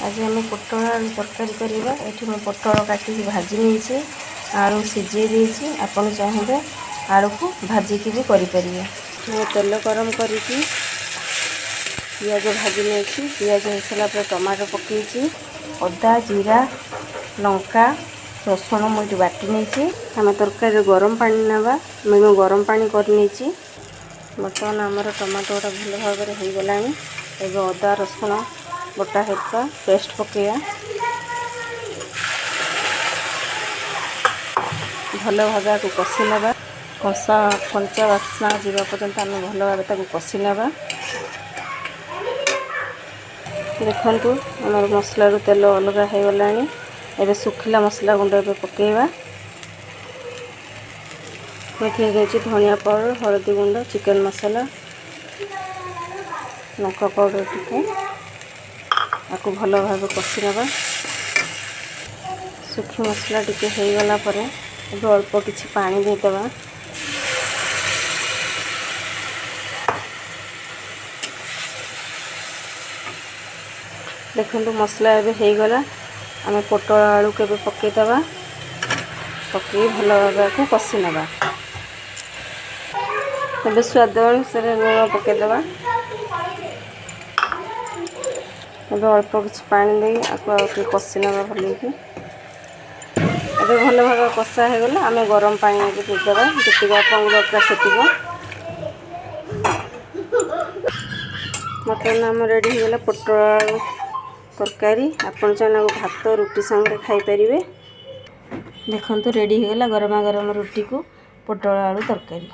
आज आम पोटल आलू तरकारी करवा। ये मैं पोटल काटिकी भाजी नहीं आलू सीझे देती। आपन चाहिए आलू को भाजिकी भी करें। मैं तेल गरम करके पियाज भाजी नहीं। पियाज हो सारा पर टमाटो पकई अदा जीरा लंका रसुण मुझे बाटी नहीं। आम तरकारी गरम पानी नवा। मैं गरम पानी करनी। बर्तमान आमर टमाटोटा भल भाव हो गला। एवं अदा रसुण बटा होता पेस्ट पकईया भल भाव को कषि नवा। कंचा बास्ना जावा पर्यंत आम भल भाव कषि नवा। देखु आम मसला तेल अलग हो गला। एवं सुखिला मसला गुंड पकईवा। मैं देती धनिया पाउडर हल्दी गुंड चिकन मसाला लंका पाउडर टिके आपको भल भाव कषि नवा। सुखी मसला टिके हो गला पर अल्प किछि पानी देदेवा। देखो मसला एबे हो गला। आम पोटल आलू के पकईदेवा। पकई भल भाव को कषि नवा। तब स्वाद अनुसार लुण पकईदेवा। अल्प किसी पानी दे आपको कषि नवा भल कि भल भाव कषा हो गला। आम गरम पानी देदेवा जी आपको दरकार से। बर्तमान आम रेडी हो गला पोटल आलू तरकारी। आपन चाहे भात रुटी संगे खाईपर। देखो रेडी हो गला गरमा गरम रुटी को पोटल आलू तरकारी।